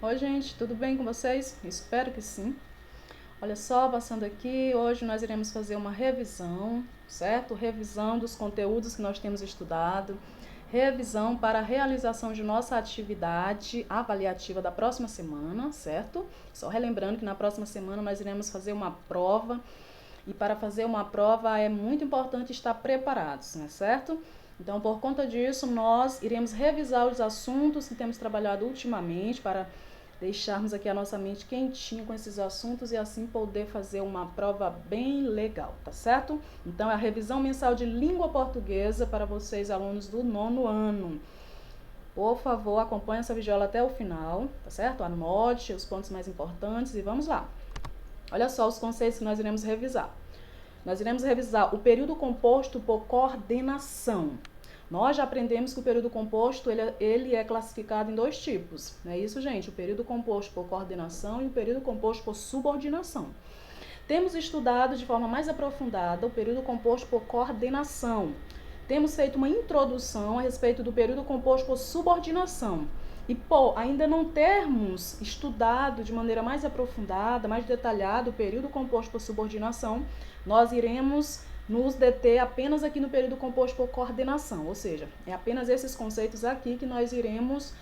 Oi, gente, tudo bem com vocês? Espero que sim. Olha só, passando aqui, hoje nós iremos fazer uma revisão, certo? Revisão dos conteúdos que nós temos estudado, revisão para a realização de nossa atividade avaliativa da próxima semana, certo? Só relembrando que na próxima semana nós iremos fazer uma prova e para fazer uma prova é muito importante estar preparados, né, certo? Então, por conta disso, nós iremos revisar os assuntos que temos trabalhado ultimamente para deixarmos aqui a nossa mente quentinha com esses assuntos e assim poder fazer uma prova bem legal, tá certo? Então, é a revisão mensal de língua portuguesa para vocês, alunos do 9º ano. Por favor, acompanhe essa videoaula até o final, tá certo? Anote os pontos mais importantes e vamos lá. Olha só os conceitos que nós iremos revisar. Nós iremos revisar o período composto por coordenação. Nós já aprendemos que o período composto ele é classificado em dois tipos. Não é isso, gente? O período composto por coordenação e o período composto por subordinação. Temos estudado de forma mais aprofundada o período composto por coordenação. Temos feito uma introdução a respeito do período composto por subordinação. E por ainda não termos estudado de maneira mais aprofundada, mais detalhada o período composto por subordinação, nós iremos nos deter apenas aqui no período composto por coordenação, ou seja, é apenas esses conceitos aqui que nós iremos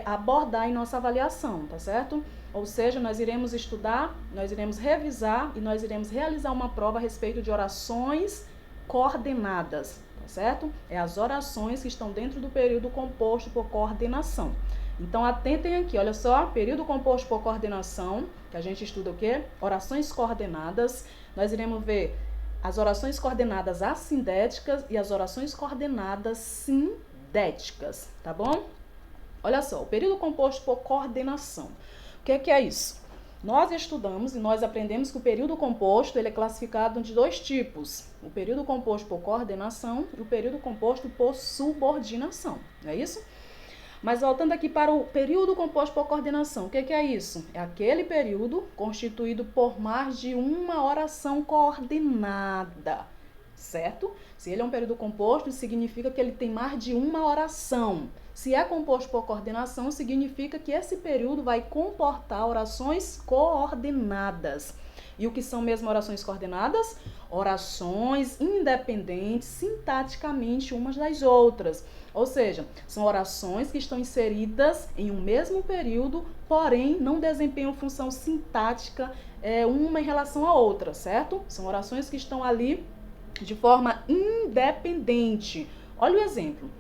abordar em nossa avaliação, tá certo? Ou seja, nós iremos estudar, nós iremos revisar e nós iremos realizar uma prova a respeito de orações coordenadas, tá certo? É as orações que estão dentro do período composto por coordenação. Então, atentem aqui, olha só, período composto por coordenação, que a gente estuda o quê? Orações coordenadas. Nós iremos ver as orações coordenadas assindéticas e as orações coordenadas sindéticas, tá bom? Olha só, o período composto por coordenação. O que é isso? Nós estudamos e nós aprendemos que o período composto ele é classificado de dois tipos. O período composto por coordenação e o período composto por subordinação, não é isso? Mas voltando aqui para o período composto por coordenação, o que é isso? É aquele período constituído por mais de uma oração coordenada, certo? Se ele é um período composto, significa que ele tem mais de uma oração. Se é composto por coordenação, significa que esse período vai comportar orações coordenadas. E o que são mesmo orações coordenadas? Orações independentes sintaticamente umas das outras. Ou seja, são orações que estão inseridas em um mesmo período, porém não desempenham função sintática uma em relação à outra, certo? São orações que estão ali de forma independente. Olha o exemplo.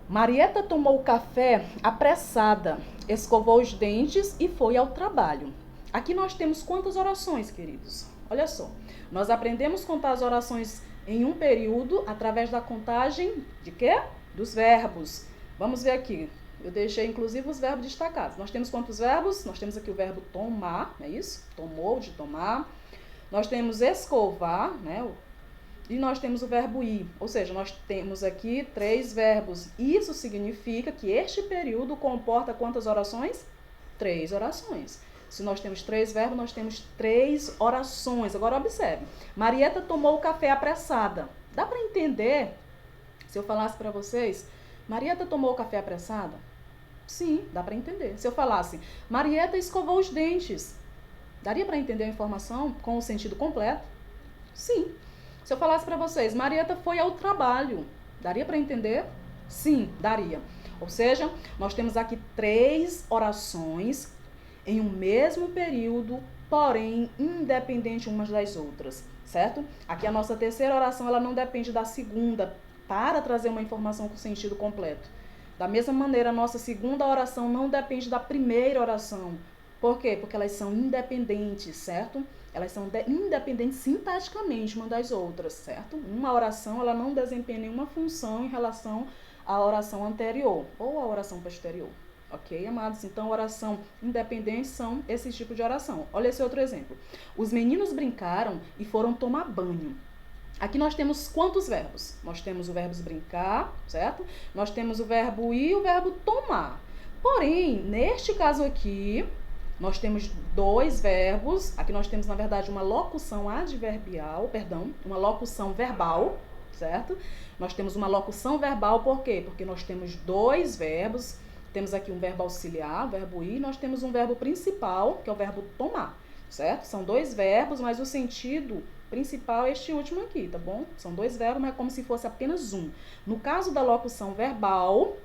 Marieta tomou café apressada, escovou os dentes e foi ao trabalho. Aqui nós temos quantas orações, queridos? Olha só, nós aprendemos a contar as orações em um período através da contagem de quê? Dos verbos. Vamos ver aqui. Eu deixei inclusive os verbos destacados. Nós temos quantos verbos? Nós temos aqui o verbo tomar, não é isso? Tomou, de tomar. Nós temos escovar, né? E nós temos o verbo ir, ou seja, nós temos aqui 3 verbos. Isso significa que este período comporta quantas orações? 3 orações. Se nós temos 3 verbos, nós temos 3 orações. Agora observe. Marieta tomou o café apressada. Dá para entender, se eu falasse para vocês, Marieta tomou o café apressada? Sim, dá para entender. Se eu falasse, Marieta escovou os dentes, daria para entender a informação com o sentido completo? Sim. Se eu falasse para vocês, Marieta foi ao trabalho, daria para entender? Sim, daria. Ou seja, nós temos aqui 3 orações em um mesmo período, porém independente umas das outras, certo? Aqui a nossa terceira oração, ela não depende da segunda para trazer uma informação com sentido completo. Da mesma maneira, a nossa segunda oração não depende da primeira oração. Por quê? Porque elas são independentes, certo? Elas são independentes sintaticamente uma das outras, certo? Uma oração, ela não desempenha nenhuma função em relação à oração anterior ou à oração posterior. Ok, amados? Então, oração independente são esse tipo de oração. Olha esse outro exemplo. Os meninos brincaram e foram tomar banho. Aqui nós temos quantos verbos? Nós temos o verbo brincar, certo? Nós temos o verbo ir e o verbo tomar. Porém, neste caso aqui, nós temos 2 verbos. Aqui nós temos, na verdade, uma locução adverbial, uma locução verbal, certo? Nós temos uma locução verbal, por quê? Porque nós temos 2 verbos temos aqui um verbo auxiliar, o verbo ir, nós temos um verbo principal, que é o verbo tomar, certo? São dois verbos, mas o sentido principal é este último aqui, tá bom? São dois verbos, mas é como se fosse apenas um. No caso da locução verbal,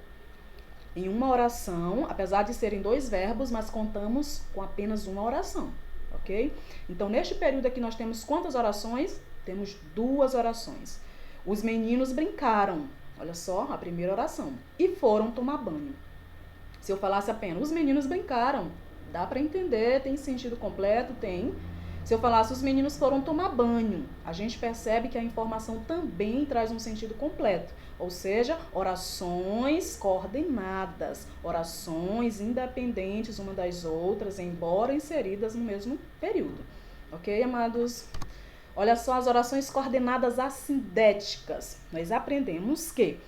em uma oração, apesar de serem dois verbos, mas contamos com apenas uma oração, ok? Então, neste período aqui, nós temos quantas orações? Temos 2 orações. Os meninos brincaram, olha só, a primeira oração, e foram tomar banho. Se eu falasse apenas, os meninos brincaram, dá para entender, tem sentido completo? Tem. Se eu falasse, os meninos foram tomar banho, a gente percebe que a informação também traz um sentido completo. Ou seja, orações coordenadas, orações independentes uma das outras, embora inseridas no mesmo período. Ok, amados? Olha só as orações coordenadas assindéticas. Nós aprendemos que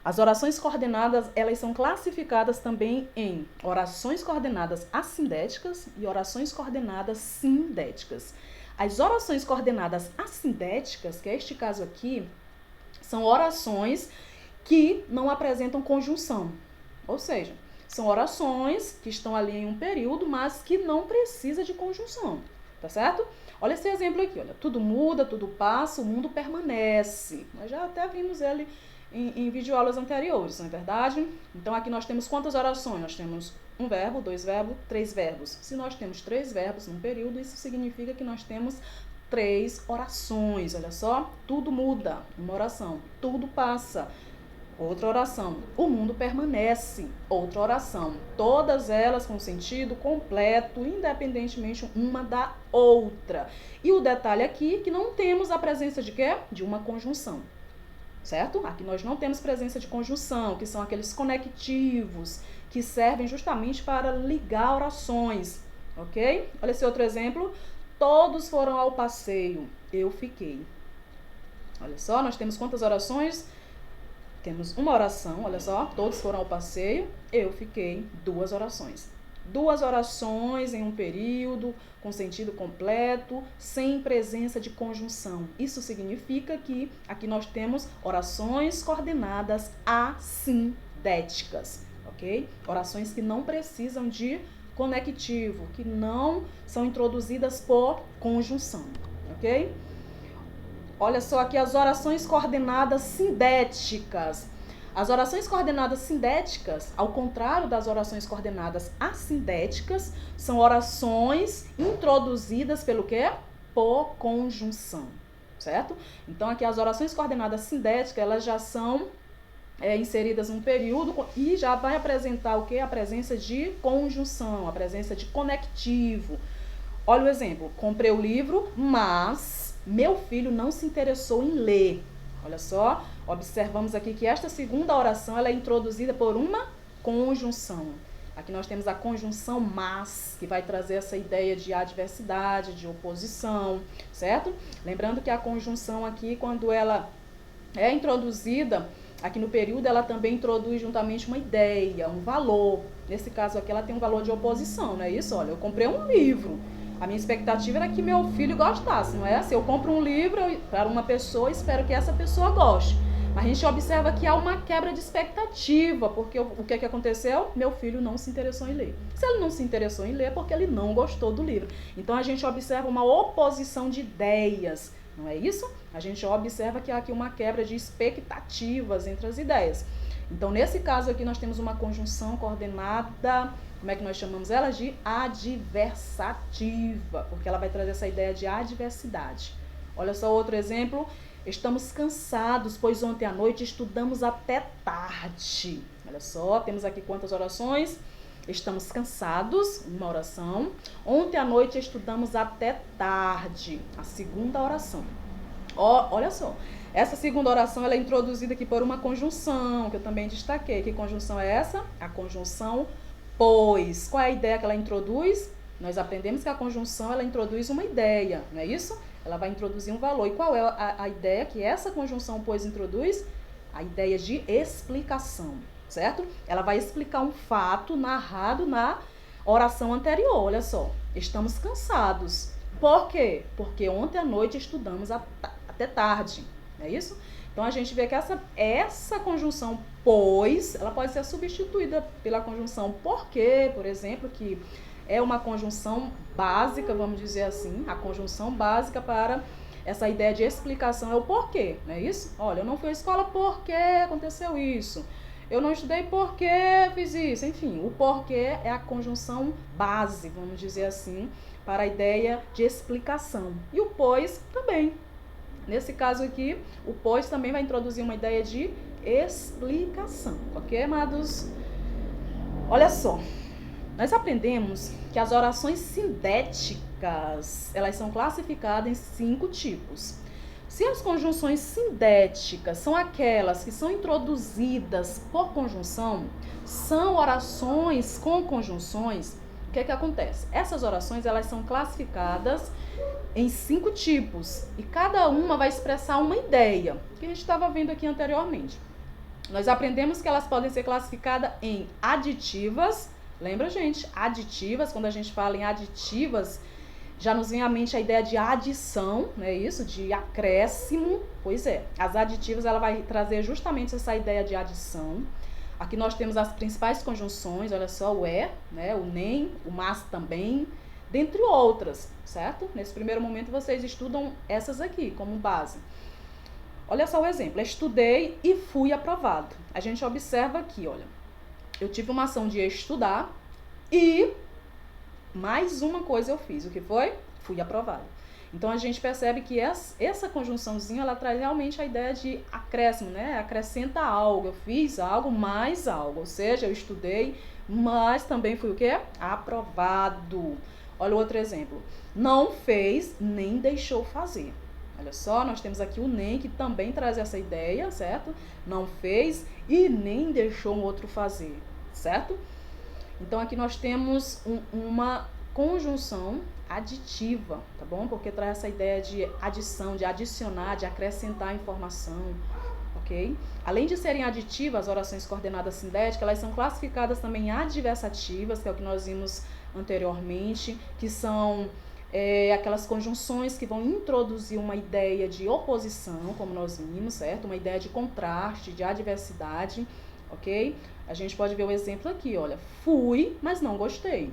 as orações coordenadas, elas são classificadas também em orações coordenadas assindéticas e orações coordenadas sindéticas. As orações coordenadas assindéticas, que é este caso aqui, são orações que não apresentam conjunção. Ou seja, são orações que estão ali em um período, mas que não precisa de conjunção, tá certo? Olha esse exemplo aqui, olha, tudo muda, tudo passa, o mundo permanece. Nós já até vimos ele em videoaulas anteriores, não é verdade? Então, aqui nós temos quantas orações? Nós temos um verbo, 2 verbos, 3 verbos. Se nós temos 3 verbos num período, isso significa que nós temos 3 orações. Olha só, tudo muda, uma oração. Tudo passa, outra oração. O mundo permanece, outra oração. Todas elas com sentido completo, independentemente uma da outra. E o detalhe aqui é que não temos a presença de quê? De uma conjunção. Certo? Aqui nós não temos presença de conjunção, que são aqueles conectivos que servem justamente para ligar orações, ok? Olha esse outro exemplo. Todos foram ao passeio, eu fiquei. Olha só, nós temos quantas orações? Temos uma oração, olha só, todos foram ao passeio, eu fiquei, 2 orações. 2 orações em um período, com sentido completo, sem presença de conjunção. Isso significa que aqui nós temos orações coordenadas assindéticas, ok? Orações que não precisam de conectivo, que não são introduzidas por conjunção, ok? Olha só aqui as orações coordenadas sindéticas. As orações coordenadas sindéticas, ao contrário das orações coordenadas assindéticas, são orações introduzidas pelo quê? Por conjunção, certo? Então, aqui as orações coordenadas sindéticas, elas já são inseridas num período e já vai apresentar o quê? A presença de conjunção, a presença de conectivo. Olha o exemplo, comprei o livro, mas meu filho não se interessou em ler. Olha só, observamos aqui que esta segunda oração ela é introduzida por uma conjunção. Aqui nós temos a conjunção mas, que vai trazer essa ideia de adversidade, de oposição, certo? Lembrando que a conjunção aqui, quando ela é introduzida aqui no período, ela também introduz juntamente uma ideia, um valor. Nesse caso aqui, ela tem um valor de oposição, não é isso? Olha, eu comprei um livro. A minha expectativa era que meu filho gostasse, não é? Se eu compro um livro para uma pessoa, espero que essa pessoa goste. Mas a gente observa que há uma quebra de expectativa, porque o que aconteceu? Meu filho não se interessou em ler. Se ele não se interessou em ler, é porque ele não gostou do livro. Então, a gente observa uma oposição de ideias, não é isso? A gente observa que há aqui uma quebra de expectativas entre as ideias. Então, nesse caso aqui, nós temos uma conjunção coordenada. Como é que nós chamamos ela? De adversativa, porque ela vai trazer essa ideia de adversidade. Olha só outro exemplo. Estamos cansados, pois ontem à noite estudamos até tarde. Olha só, temos aqui quantas orações? Estamos cansados, uma oração. Ontem à noite estudamos até tarde, a segunda oração. Olha só, essa segunda oração ela é introduzida aqui por uma conjunção, que eu também destaquei. Que conjunção é essa? A conjunção pois. Qual é a ideia que ela introduz? Nós aprendemos que a conjunção ela introduz uma ideia, não é isso? Ela vai introduzir um valor. E qual é a ideia que essa conjunção pois introduz? A ideia de explicação, certo? Ela vai explicar um fato narrado na oração anterior. Olha só, estamos cansados. Por quê? Porque ontem à noite estudamos até tarde, não é isso? Então, a gente vê que essa conjunção pois, ela pode ser substituída pela conjunção porque, por exemplo, que é uma conjunção básica, vamos dizer assim, a conjunção básica para essa ideia de explicação é o porquê, não é isso? Olha, eu não fui à escola porque aconteceu isso. Eu não estudei porque fiz isso. Enfim, o porquê é a conjunção base, vamos dizer assim, para a ideia de explicação. E o pois também. Nesse caso aqui, o pois também vai introduzir uma ideia de explicação, ok, amados? Olha só, nós aprendemos que as orações sindéticas, elas são classificadas em 5 tipos. Se as conjunções sindéticas são aquelas que são introduzidas por conjunção, são orações com conjunções, o que é que acontece? Essas orações, elas são classificadas em 5 tipos e cada uma vai expressar uma ideia, que a gente estava vendo aqui anteriormente. Nós aprendemos que elas podem ser classificadas em aditivas. Lembra, gente? Aditivas, quando a gente fala em aditivas, já nos vem à mente a ideia de adição, não é isso? De acréscimo. Pois é, as aditivas, ela vai trazer justamente essa ideia de adição. Aqui nós temos as principais conjunções, olha só, o é, né? O nem, o mas também, dentre outras, certo? Nesse primeiro momento vocês estudam essas aqui como base. Olha só o exemplo, estudei e fui aprovado. A gente observa aqui, olha, eu tive uma ação de estudar e mais uma coisa eu fiz. O que foi? Fui aprovado. Então, a gente percebe que essa conjunçãozinha, ela traz realmente a ideia de acréscimo, né? Acrescenta algo, eu fiz algo, mais algo. Ou seja, eu estudei, mas também fui o quê? Aprovado. Olha o outro exemplo. Não fez, nem deixou fazer. Olha só, nós temos aqui o nem, que também traz essa ideia, certo? Não fez e nem deixou um outro fazer, certo? Então, aqui nós temos uma conjunção aditiva, tá bom? Porque traz essa ideia de adição, de adicionar, de acrescentar informação, ok? Além de serem aditivas, as orações coordenadas sindéticas, elas são classificadas também em adversativas, que é o que nós vimos anteriormente, que são aquelas conjunções que vão introduzir uma ideia de oposição, como nós vimos, certo? Uma ideia de contraste, de adversidade, ok? A gente pode ver o exemplo aqui, olha, fui, mas não gostei.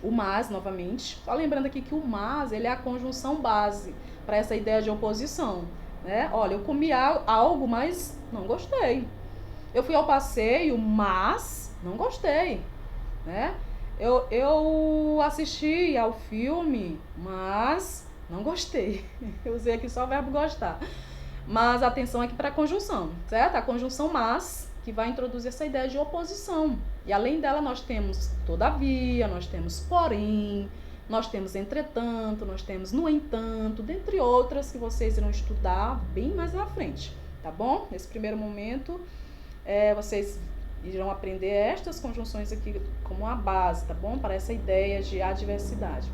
O mas, novamente, só lembrando aqui que o mas, ele é a conjunção base para essa ideia de oposição, né? Olha, eu comi algo, mas não gostei. Eu fui ao passeio, mas não gostei, né? Eu assisti ao filme, mas não gostei. Eu usei aqui só o verbo gostar. Mas atenção aqui para a conjunção, certo? A conjunção mas, que vai introduzir essa ideia de oposição. E além dela, nós temos todavia, nós temos porém, nós temos entretanto, nós temos no entanto, dentre outras que vocês irão estudar bem mais na frente, tá bom? Nesse primeiro momento, vocês irão aprender estas conjunções aqui como a base, tá bom? Para essa ideia de adversidade.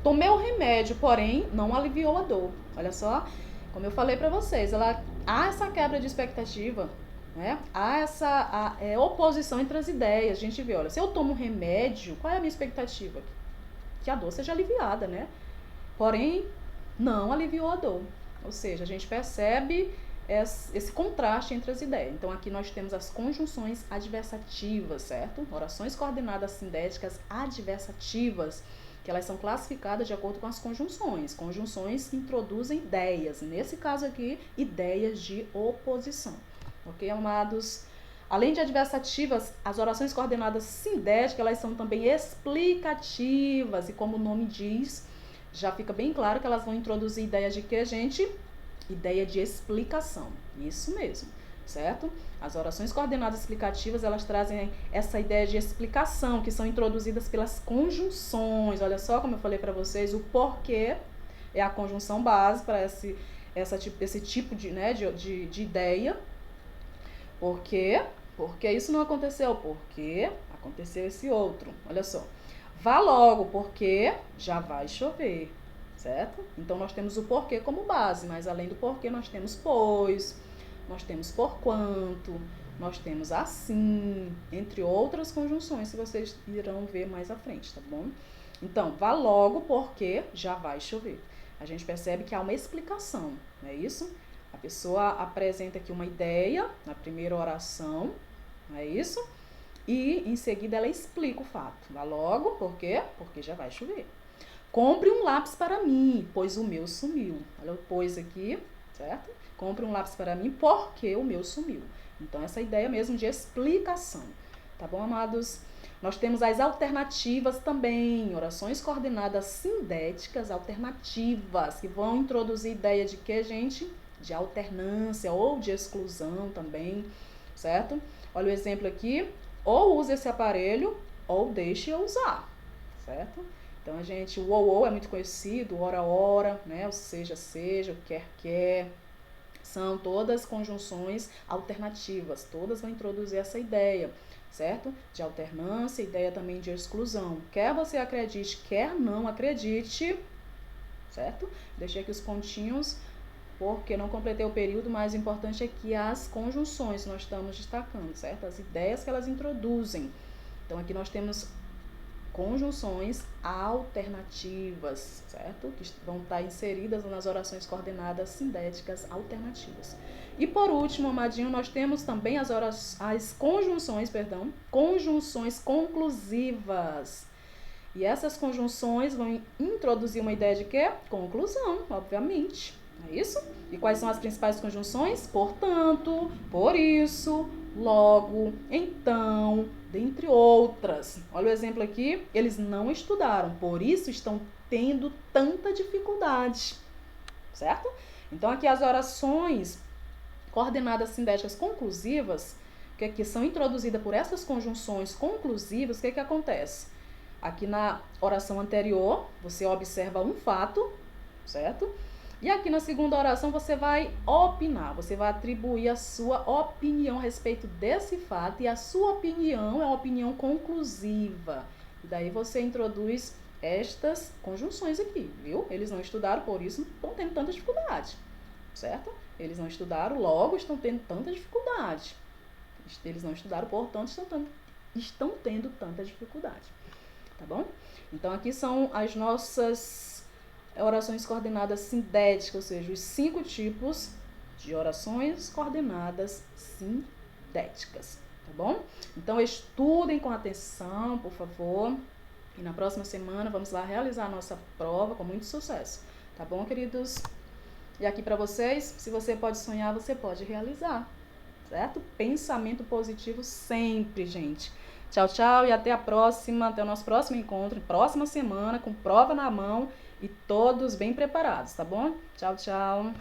Tomei o remédio, porém, não aliviou a dor. Olha só, como eu falei para vocês, há essa quebra de expectativa, né? Há essa oposição entre as ideias. A gente vê, olha, se eu tomo um remédio, qual é a minha expectativa? Que a dor seja aliviada, né? Porém, não aliviou a dor. Ou seja, a gente percebe esse contraste entre as ideias. Então, aqui nós temos as conjunções adversativas, certo? Orações coordenadas sindéticas adversativas, que elas são classificadas de acordo com as conjunções. Conjunções que introduzem ideias. Nesse caso aqui, ideias de oposição. Ok, amados? Além de adversativas, as orações coordenadas sindéticas, elas são também explicativas. E como o nome diz, já fica bem claro que elas vão introduzir ideias de quê, gente? Ideia de explicação. Isso mesmo, certo? As orações coordenadas explicativas, elas trazem essa ideia de explicação, que são introduzidas pelas conjunções. Olha só como eu falei para vocês, o porquê é a conjunção base para esse tipo de ideia. Por quê? Porque isso não aconteceu. Porque aconteceu esse outro. Olha só. Vá logo, porque já vai chover. Certo? Então, nós temos o porquê como base, mas além do porquê, nós temos pois, nós temos porquanto, nós temos assim, entre outras conjunções que vocês irão ver mais à frente, tá bom? Então, vá logo porque já vai chover. A gente percebe que há uma explicação, não é isso? A pessoa apresenta aqui uma ideia na primeira oração, não é isso? E em seguida ela explica o fato. Vá logo, por quê? Porque já vai chover. Compre um lápis para mim, pois o meu sumiu. Olha o pois aqui, certo? Compre um lápis para mim, porque o meu sumiu. Então, essa ideia mesmo de explicação. Tá bom, amados? Nós temos as alternativas também, orações coordenadas sindéticas alternativas, que vão introduzir ideia de que, gente? De alternância ou de exclusão também, certo? Olha o exemplo aqui, ou use esse aparelho, ou deixe-o usar, certo? Então, a gente, o ou é muito conhecido, ora, né? O seja, o quer. São todas conjunções alternativas, todas vão introduzir essa ideia, certo? De alternância, ideia também de exclusão. Quer você acredite, quer não acredite, certo? Deixei aqui os pontinhos, porque não completei o período, mas o importante é que as conjunções nós estamos destacando, certo? As ideias que elas introduzem. Então, aqui nós temos conjunções alternativas, certo? Que vão estar inseridas nas orações coordenadas sindéticas alternativas. E por último, amadinho, nós temos também as conjunções conclusivas. E essas conjunções vão introduzir uma ideia de quê? Conclusão, obviamente. É isso? E quais são as principais conjunções? Portanto, por isso, logo, então, dentre outras. Olha o exemplo aqui, eles não estudaram, por isso estão tendo tanta dificuldade, certo? Então, aqui as orações coordenadas sindéticas conclusivas, que aqui são introduzidas por essas conjunções conclusivas, o que acontece? Aqui na oração anterior, você observa um fato, certo? E aqui na segunda oração você vai opinar, você vai atribuir a sua opinião a respeito desse fato, e a sua opinião é uma opinião conclusiva. E daí você introduz estas conjunções aqui, viu? Eles não estudaram, por isso estão tendo tanta dificuldade, certo? Eles não estudaram, logo estão tendo tanta dificuldade. Eles não estudaram, portanto estão tendo tanta dificuldade, tá bom? Então aqui são as nossas orações coordenadas sindéticas, ou seja, os 5 tipos de orações coordenadas sindéticas, tá bom? Então, estudem com atenção, por favor, e na próxima semana vamos lá realizar a nossa prova com muito sucesso, tá bom, queridos? E aqui para vocês, se você pode sonhar, você pode realizar, certo? Pensamento positivo sempre, gente. Tchau, tchau, e até a próxima, até o nosso próximo encontro, próxima semana, com prova na mão, e todos bem preparados, tá bom? Tchau, tchau.